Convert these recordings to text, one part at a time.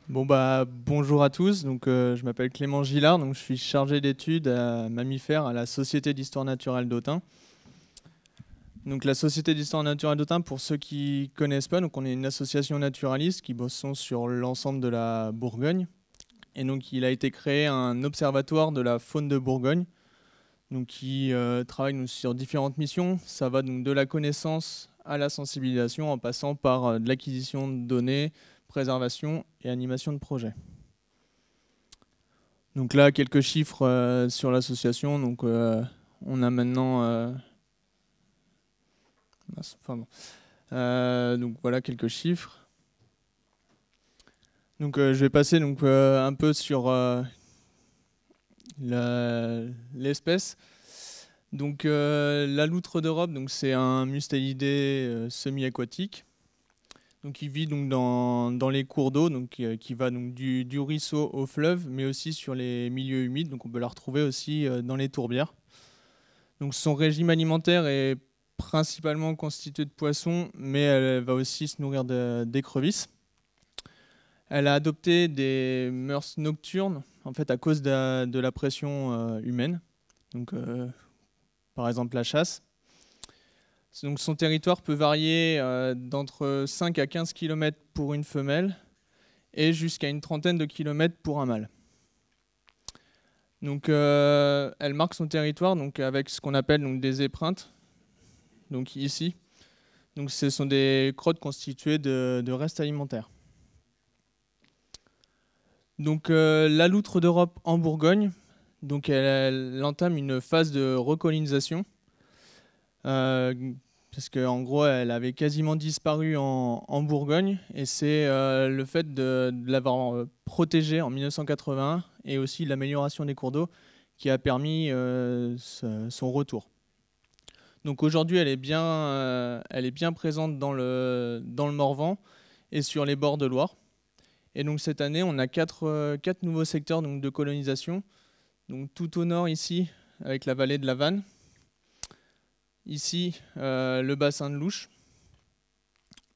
Bonjour à tous. Je m'appelle Clément Gillard, je suis chargé d'études à mammifères à la Société d'histoire naturelle d'Autun. La Société d'histoire naturelle d'Autun, pour ceux qui connaissent pas, on est une association naturaliste qui bosse sur l'ensemble de la Bourgogne. Et il a été créé un observatoire de la faune de Bourgogne, qui travaille sur différentes missions. Ça va de la connaissance à la sensibilisation, en passant par de l'acquisition de données, préservation et animation de projets. Donc là, quelques chiffres sur l'association. On a maintenant... voilà quelques chiffres. Je vais passer un peu sur l'espèce. La loutre d'Europe, c'est un mustélidé semi-aquatique. Il vit dans les cours d'eau, qui va du ruisseau au fleuve, mais aussi sur les milieux humides. On peut la retrouver aussi dans les tourbières. Son régime alimentaire est principalement constitué de poissons, mais elle va aussi se nourrir d'écrevisses. Elle a adopté des mœurs nocturnes, en fait, à cause de la pression humaine. Par exemple, la chasse. Son territoire peut varier d'entre 5 à 15 km pour une femelle et jusqu'à une trentaine de kilomètres pour un mâle. Elle marque son territoire avec ce qu'on appelle des épreintes. Ici, ce sont des crottes constituées de restes alimentaires. La loutre d'Europe en Bourgogne, elle entame une phase de recolonisation. Parce qu'en gros, elle avait quasiment disparu en Bourgogne, et c'est le fait de l'avoir protégée en 1981 et aussi l'amélioration des cours d'eau qui a permis son retour. Aujourd'hui, elle est bien présente dans le Morvan et sur les bords de Loire. Et cette année, on a quatre nouveaux secteurs de colonisation. Tout au nord ici, avec la vallée de la Vanne. Ici, le bassin de Louche,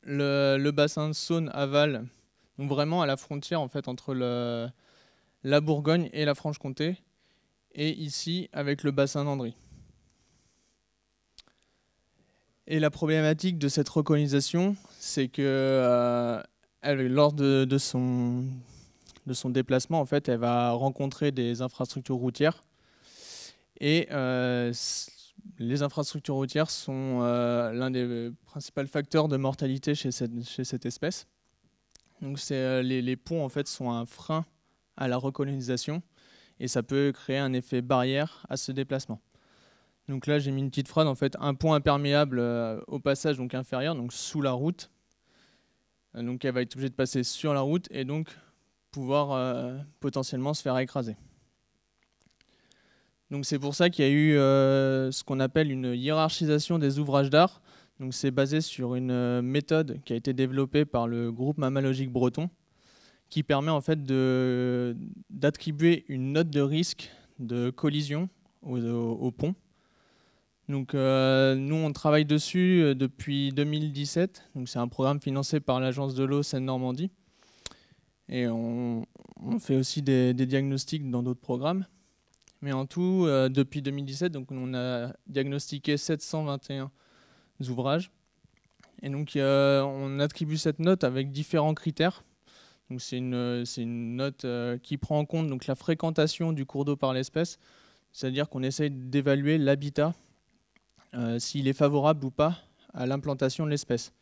le bassin de Saône-Aval, vraiment à la frontière en fait, entre la Bourgogne et la Franche-Comté, et ici avec le bassin d'Andry. Et la problématique de cette recolonisation, c'est que lors de son déplacement, en fait, elle va rencontrer des infrastructures routières, et les infrastructures routières sont l'un des principaux facteurs de mortalité chez cette espèce. Les ponts en fait, sont un frein à la recolonisation, et ça peut créer un effet barrière à ce déplacement. Là, j'ai mis une petite phrase, en fait, un pont imperméable au passage inférieur, sous la route. Elle va être obligée de passer sur la route et pouvoir potentiellement se faire écraser. C'est pour ça qu'il y a eu ce qu'on appelle une hiérarchisation des ouvrages d'art. C'est basé sur une méthode qui a été développée par le groupe mammalogique breton, qui permet en fait d'attribuer une note de risque de collision au pont. Nous, on travaille dessus depuis 2017. C'est un programme financé par l'Agence de l'eau Seine-Normandie. Et on fait aussi des diagnostics dans d'autres programmes. Mais en tout, depuis 2017, on a diagnostiqué 721 ouvrages. Et on attribue cette note avec différents critères. C'est une note qui prend en compte la fréquentation du cours d'eau par l'espèce. C'est-à-dire qu'on essaye d'évaluer l'habitat, s'il est favorable ou pas à l'implantation de l'espèce.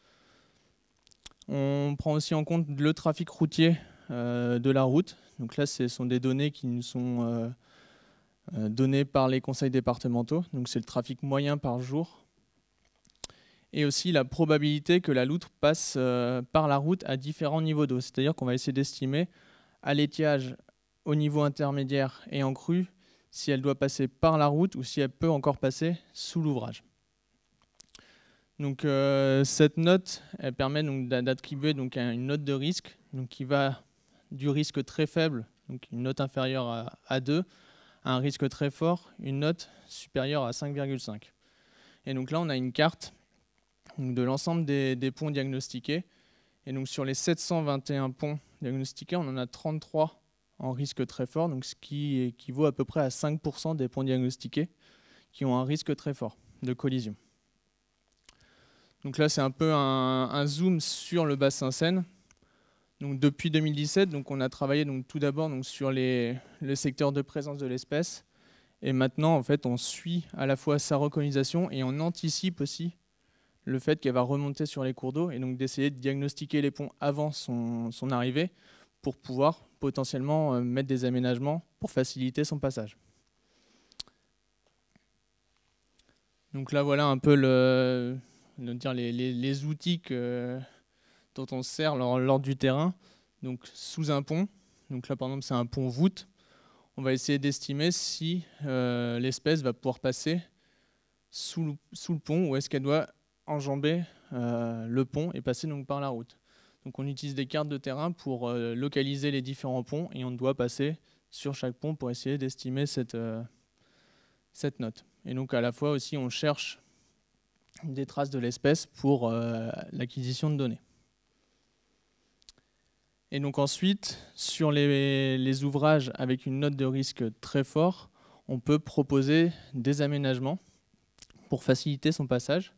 On prend aussi en compte le trafic routier de la route. Là, ce sont des données qui nous sont données par les conseils départementaux. C'est le trafic moyen par jour. Et aussi la probabilité que la loutre passe par la route à différents niveaux d'eau. C'est-à-dire qu'on va essayer d'estimer à l'étiage, au niveau intermédiaire et en crue, si elle doit passer par la route ou si elle peut encore passer sous l'ouvrage. Cette note, elle permet d'attribuer une note de risque qui va du risque très faible, une note inférieure à 2, à un risque très fort, une note supérieure à 5,5. Et là, on a une carte de l'ensemble des ponts diagnostiqués. Et sur les 721 ponts diagnostiqués, on en a 33 en risque très fort, donc ce qui équivaut à peu près à 5% des ponts diagnostiqués qui ont un risque très fort de collision. Donc là, c'est un peu un zoom sur le bassin Seine. Donc depuis 2017, donc on a travaillé donc tout d'abord sur le secteur de présence de l'espèce. Et maintenant, en fait, on suit à la fois sa recolonisation et on anticipe aussi le fait qu'elle va remonter sur les cours d'eau et donc d'essayer de diagnostiquer les ponts avant son arrivée pour pouvoir potentiellement mettre des aménagements pour faciliter son passage. Donc là, voilà un peu les outils dont on se sert lors du terrain. Donc sous un pont, donc là par exemple c'est un pont voûte, on va essayer d'estimer si l'espèce va pouvoir passer sous le pont ou est-ce qu'elle doit enjamber le pont et passer donc par la route. Donc on utilise des cartes de terrain pour localiser les différents ponts et on doit passer sur chaque pont pour essayer d'estimer cette note. Et donc à la fois aussi on cherche des traces de l'espèce pour l'acquisition de données. Et donc ensuite, sur les ouvrages avec une note de risque très fort, on peut proposer des aménagements pour faciliter son passage.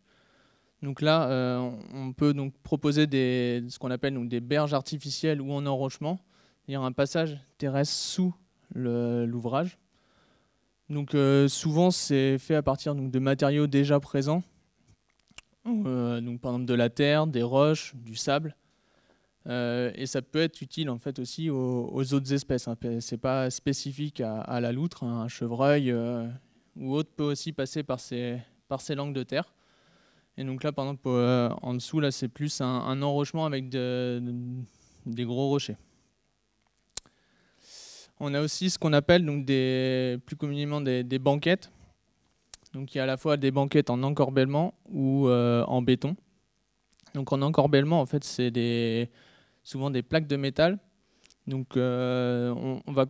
Donc là, on peut donc proposer ce qu'on appelle donc des berges artificielles ou en enrochement, c'est-à-dire un passage terrestre sous l'ouvrage. Donc souvent, c'est fait à partir donc, de matériaux déjà présents, donc par exemple de la terre, des roches, du sable. Et ça peut être utile en fait aussi aux autres espèces. Hein. C'est pas spécifique à la loutre, hein. Un chevreuil ou autre peut aussi passer par ces langues de terre. Et donc là, par exemple, en dessous, là, c'est plus un enrochement avec des gros rochers. On a aussi ce qu'on appelle donc plus communément des banquettes. Donc il y a à la fois des banquettes en encorbellement ou en béton. Donc en encorbellement, en fait, c'est souvent des plaques de métal. Donc on va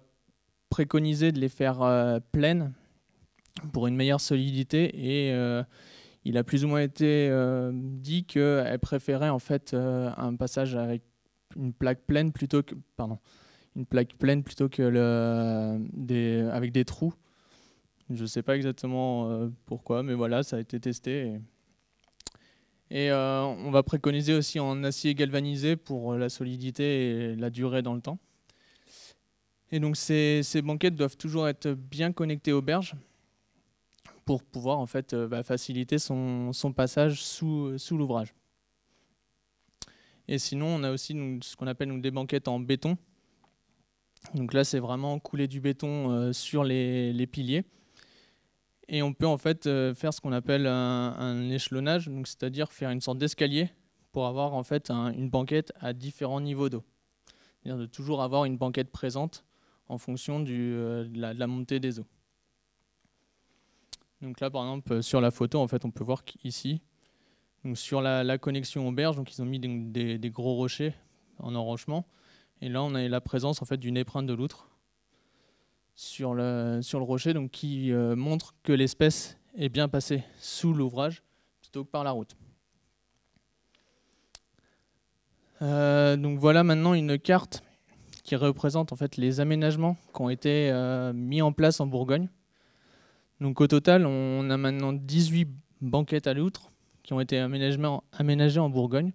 préconiser de les faire pleines pour une meilleure solidité et il a plus ou moins été dit qu'elle préférait en fait un passage avec une plaque pleine plutôt que avec des trous. Je ne sais pas exactement pourquoi, mais voilà, ça a été testé. Et on va préconiser aussi en acier galvanisé pour la solidité et la durée dans le temps. Et donc ces banquettes doivent toujours être bien connectées aux berges pour pouvoir en fait faciliter son passage sous l'ouvrage. Et sinon, on a aussi donc, ce qu'on appelle donc, des banquettes en béton. Donc là, c'est vraiment couler du béton sur les piliers. Et on peut en fait faire ce qu'on appelle un échelonnage, donc c'est-à-dire faire une sorte d'escalier pour avoir en fait une banquette à différents niveaux d'eau. C'est-à-dire de toujours avoir une banquette présente en fonction de la montée des eaux. Donc là, par exemple, sur la photo, en fait, on peut voir qu'ici, donc sur la connexion aux berges, donc ils ont mis des gros rochers en enrochement. Et là, on a la présence en fait d'une épreinte de loutre sur le rocher, donc qui montre que l'espèce est bien passée sous l'ouvrage plutôt que par la route. Donc voilà maintenant une carte qui représente en fait les aménagements qui ont été mis en place en Bourgogne. Donc au total, on a maintenant 18 banquettes à loutre qui ont été aménagées en Bourgogne.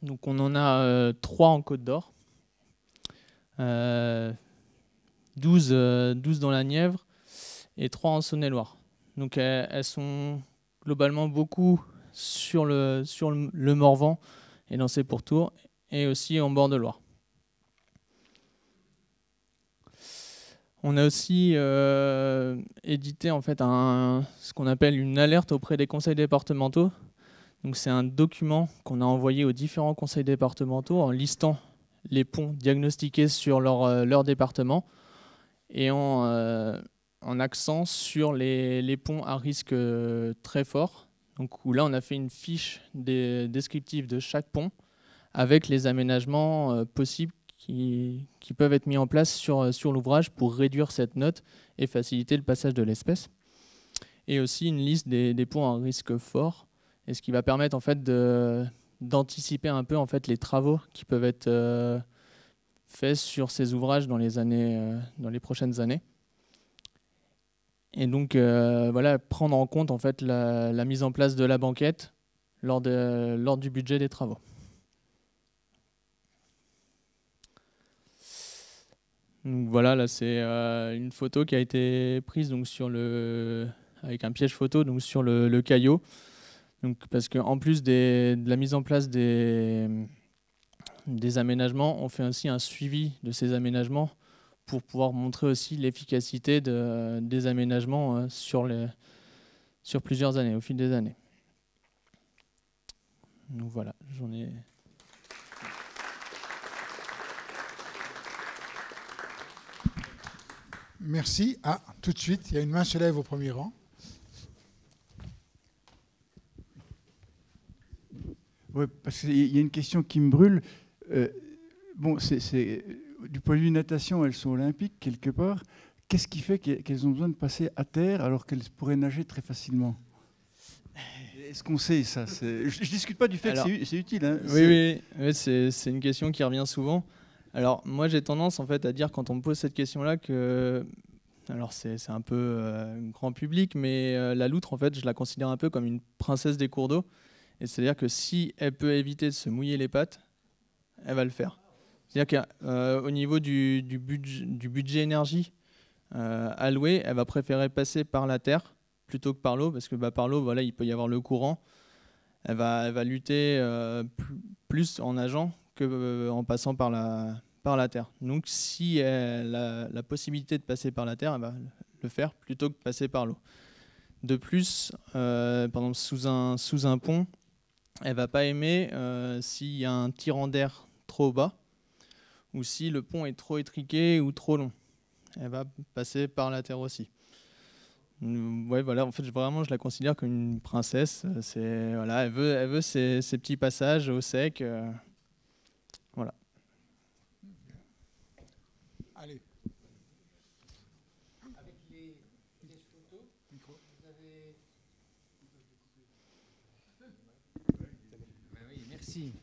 Donc on en a 3 en Côte d'Or, 12 dans la Nièvre et 3 en Saône-et-Loire. Donc elles sont globalement beaucoup sur le Morvan et dans ses pourtours et aussi en bord de Loire. On a aussi édité en fait ce qu'on appelle une alerte auprès des conseils départementaux. Donc c'est un document qu'on a envoyé aux différents conseils départementaux en listant les ponts diagnostiqués sur leur département et en accent sur les ponts à risque très fort. Donc où là on a fait une fiche descriptive de chaque pont avec les aménagements possibles qui peuvent être mis en place sur l'ouvrage pour réduire cette note et faciliter le passage de l'espèce. Et aussi une liste des ponts à risque fort, et ce qui va permettre en fait d'anticiper un peu en fait les travaux qui peuvent être faits sur ces ouvrages dans les prochaines années. Et donc voilà, prendre en compte en fait la mise en place de la banquette lors du budget des travaux. Donc voilà, là c'est une photo qui a été prise donc avec un piège photo donc sur le Caillot. Donc, parce qu'en plus de la mise en place des aménagements, on fait aussi un suivi de ces aménagements pour pouvoir montrer aussi l'efficacité des aménagements sur plusieurs années, au fil des années. Donc voilà, j'en ai... Merci. Ah, tout de suite, il y a une main se lève au premier rang. Oui, parce qu'il y a une question qui me brûle. Bon, du point de vue natation, elles sont olympiques quelque part. Qu'est-ce qui fait qu'elles ont besoin de passer à terre alors qu'elles pourraient nager très facilement? Est-ce qu'on sait ça? Je ne discute pas du fait que c'est utile. Hein. Oui, c'est une question qui revient souvent. Alors moi j'ai tendance en fait à dire quand on me pose cette question-là que... Alors c'est un peu grand public, mais la loutre en fait je la considère un peu comme une princesse des cours d'eau. Et c'est-à-dire que si elle peut éviter de se mouiller les pattes, elle va le faire. C'est-à-dire qu'au niveau du budget énergie alloué, elle va préférer passer par la terre plutôt que par l'eau, parce que par l'eau, voilà, il peut y avoir le courant. Elle va lutter plus en nageant qu'en passant par la terre. Donc si elle a la possibilité de passer par la terre, elle va le faire plutôt que de passer par l'eau. De plus, par exemple, sous un pont, elle va pas aimer s'il y a un tirant d'air trop bas ou si le pont est trop étriqué ou trop long. Elle va passer par la terre aussi. Ouais, voilà, en fait, vraiment, je la considère comme une princesse. Voilà, elle veut ses petits passages au sec. Voilà. Allez. Avec les photos, vous avez... Oui, merci.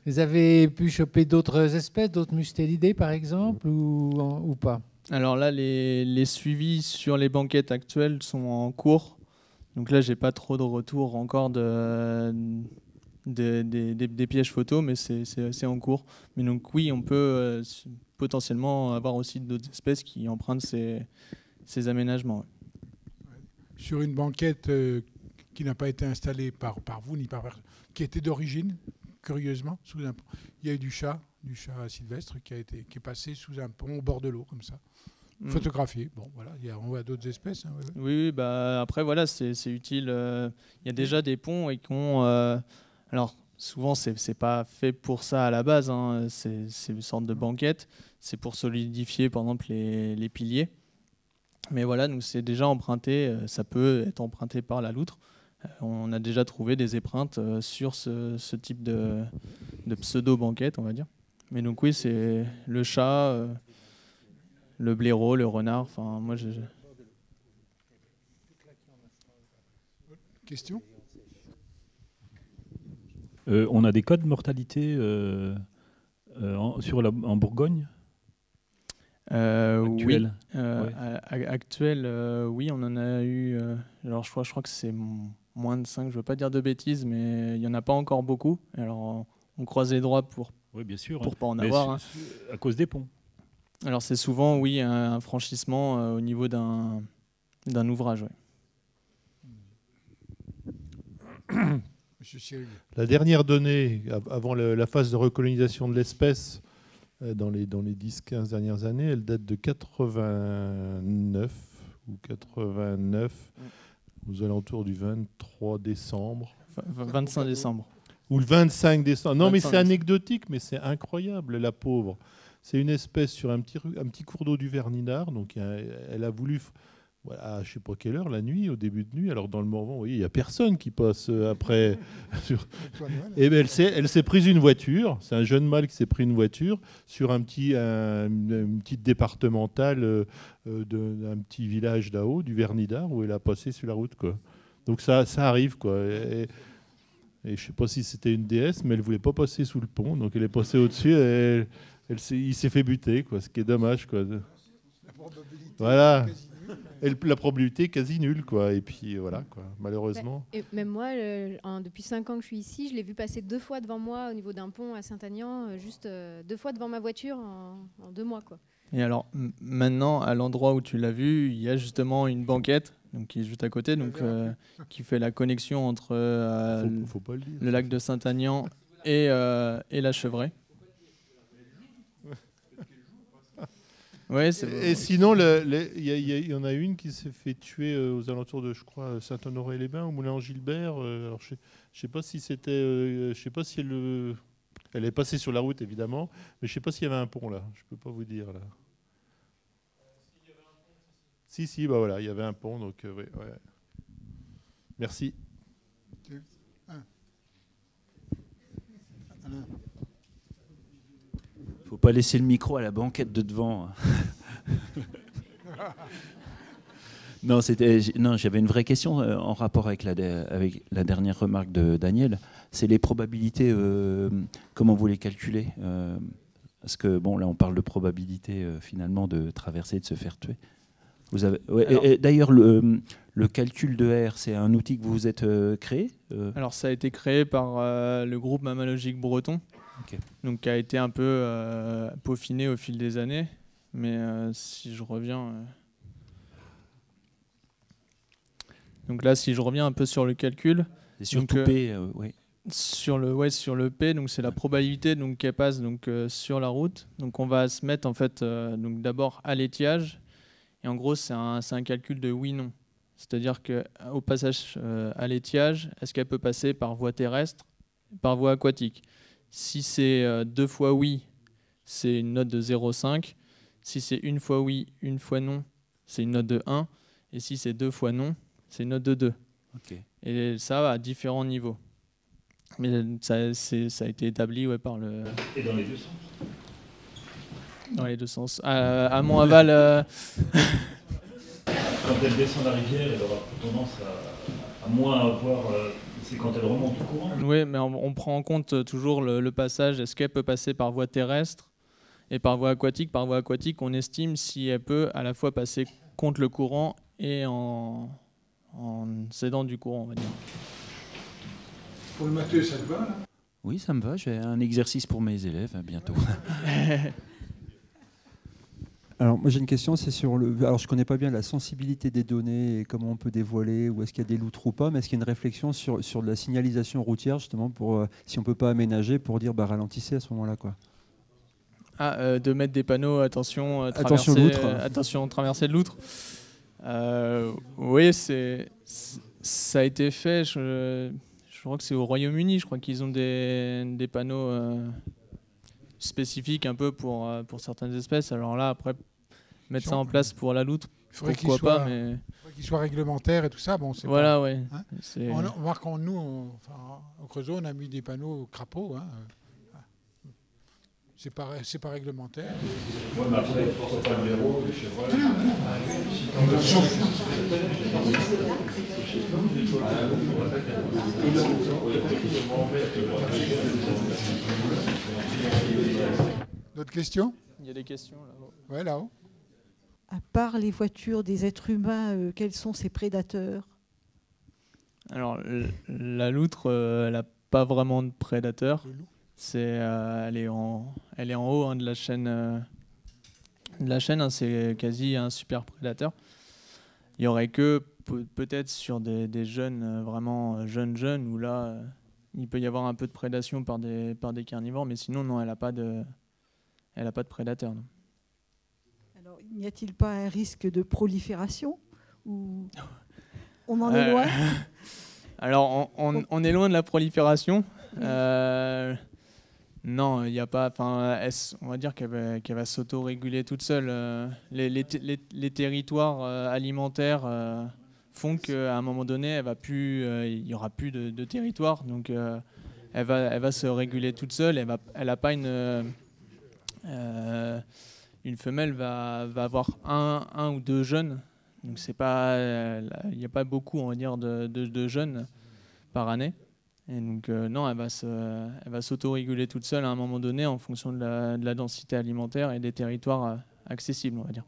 Vous avez pu choper d'autres espèces, d'autres mustélidés par exemple, ou pas? Alors là, les suivis sur les banquettes actuelles sont en cours. Donc là, j'ai pas trop de retours encore des pièges photos, mais c'est en cours. Mais donc oui, on peut potentiellement avoir aussi d'autres espèces qui empruntent ces aménagements. Ouais. Sur une banquette qui n'a pas été installée par vous ni par personne, qui était d'origine, curieusement, sous un pont. Il y a eu du chat sylvestre qui est passé sous un pont au bord de l'eau, comme ça. Photographié. Bon, voilà, on voit d'autres espèces. Hein, ouais. Oui, bah après, voilà, c'est utile. Il y a déjà des ponts et qui ont... alors, souvent, c'est pas fait pour ça à la base. Hein, c'est une sorte de banquette. C'est pour solidifier, par exemple, les piliers. Mais voilà, donc c'est déjà emprunté. Ça peut être emprunté par la loutre. On a déjà trouvé des épreintes sur ce type de pseudo-banquette, on va dire. Mais donc oui, c'est le chat, le blaireau, le renard. Enfin, moi, Question ? On a des cas de mortalité en Bourgogne actuel. Oui, Actuel, oui, on en a eu. Alors, je crois que c'est moins de 5, je ne veux pas dire de bêtises, mais il n'y en a pas encore beaucoup. Alors, on croise les doigts pour bien sûr, pas en avoir. Hein. À cause des ponts. Alors, c'est souvent, oui, un franchissement au niveau d'un ouvrage. Ouais. Monsieur Cyril. La dernière donnée, avant la phase de recolonisation de l'espèce, dans les 10-15 dernières années, elle date de 89 ou 89, aux alentours du 23 décembre. 25 décembre. Ou le 25 décembre. Non, mais c'est décembre. anecdotique, mais c'est incroyable, la pauvre. C'est une espèce sur un petit cours d'eau du Verninard. Donc, elle a voulu... Voilà, je ne sais pas quelle heure, la nuit, au début de nuit. Alors dans le Morvan, vous voyez, il n'y a personne qui passe après. Et ben, elle s'est prise une voiture. C'est un jeune mâle qui s'est pris une voiture sur une petite départementale d'un petit village là-haut, du Vernidar, où elle a passé sur la route, quoi. Donc ça arrive, quoi. Et je sais pas si c'était une déesse, mais elle voulait pas passer sous le pont, donc elle est passée au-dessus et il s'est fait buter, quoi, ce qui est dommage, quoi. Voilà. Et la probabilité est quasi nulle, quoi. Et puis voilà, quoi, malheureusement. Et même moi, depuis 5 ans que je suis ici, je l'ai vu passer 2 fois devant moi au niveau d'un pont à Saint-Aignan, juste 2 fois devant ma voiture en 2 mois, quoi. Et alors maintenant, à l'endroit où tu l'as vu, il y a justement une banquette, donc qui est juste à côté, donc qui fait la connexion entre Faut pas le dire. le lac de Saint-Aignan et la Chevraie. Ouais, et sinon, il y en a une qui s'est fait tuer aux alentours de, je crois, Saint-Honoré-les-Bains, au Moulin-en-Gilbert. Alors, je sais pas si c'était, je sais pas si elle est passée sur la route, évidemment, mais je sais pas s'il y avait un pont là. Je peux pas vous dire là. Si, bah voilà, il y avait un pont, donc ouais. Merci. Faut pas laisser le micro à la banquette de devant. Non, j'avais une vraie question en rapport avec la dernière remarque de Daniel. C'est les probabilités, comment vous les calculez parce que bon, là, on parle de probabilité finalement de traverser, de se faire tuer. Vous avez, ouais, d'ailleurs, le calcul de R, c'est un outil que vous vous êtes créé Alors, ça a été créé par le groupe mammalogique breton, donc qui a été un peu peaufiné au fil des années. Mais si je reviens... Donc là, si je reviens un peu sur le calcul... C'est surtout P, oui. Sur le P, donc c'est la probabilité donc qu'elle passe donc sur la route. Donc on va se mettre en fait donc d'abord à l'étiage et en gros c'est un calcul de oui/non. C'est-à-dire que au passage à l'étiage, est-ce qu'elle peut passer par voie terrestre, par voie aquatique? Si c'est 2 fois oui, c'est une note de 0,5. Si c'est 1 fois oui, 1 fois non, c'est une note de 1. Et si c'est 2 fois non, c'est une note de 2. Okay. Et ça à différents niveaux. Mais ça a été établi par le... Et dans les deux sens. Dans les deux sens. Amont-aval... Quand elle descend la rivière, elle aura tendance à moins avoir... c'est quand elle remonte au courant. Oui, mais on prend en compte toujours le passage. Est-ce qu'elle peut passer par voie terrestre et par voie aquatique? Par voie aquatique, on estime si elle peut à la fois passer contre le courant et en s'aidant du courant, on va dire. Pour le Mathieu, ça te va là? Oui, ça me va. J'ai un exercice pour mes élèves bientôt. Alors moi j'ai une question, c'est sur le. Alors je connais pas bien la sensibilité des données et comment on peut dévoiler, ou est-ce qu'il y a des loutres ou pas, mais est-ce qu'il y a une réflexion sur la signalisation routière justement pour si on peut pas aménager pour dire ralentissez à ce moment-là quoi. De mettre des panneaux attention attention loutre. Attention traversée de loutre. Oui, ça a été fait. Je crois que c'est au Royaume-Uni, je crois qu'ils ont des panneaux spécifiques un peu pour certaines espèces. Alors là, après, mettre ça en place pour la loutre, pourquoi pas, mais... Il faudrait qu'il soit réglementaire et tout ça. Bon, voilà, pas, oui. Hein, on remarque que nous, au Creusot, on a mis des panneaux crapauds. Hein. C'est pas réglementaire. Ouais, mais après, pourquoi pas le verrou, les chevreuils. D'autres questions? Il y a des questions là-haut. Ouais, là-haut. À part les voitures des êtres humains, quels sont ses prédateurs? Alors, la loutre, elle n'a pas vraiment de prédateurs. Elle est en haut de la chaîne. C'est quasi un super prédateur. Il y aurait que peut-être sur des jeunes, vraiment jeunes, où là, il peut y avoir un peu de prédation par des carnivores, mais sinon, non, elle n'a pas de prédateur. Non. Alors, n'y a-t-il pas un risque de prolifération ou on en est loin? Alors, on est loin de la prolifération. Non, il n'y a pas. On va dire qu'elle va s'auto-réguler toute seule. Les territoires alimentaires font qu'à un moment donné, il n'y aura plus de territoire. Donc, elle va se réguler toute seule. Elle n'a pas une femelle va avoir un ou deux jeunes. Donc, il n'y a pas beaucoup, on va dire, de jeunes par année. Et donc non, elle va s'auto-réguler toute seule à un moment donné en fonction de la densité alimentaire et des territoires accessibles, on va dire.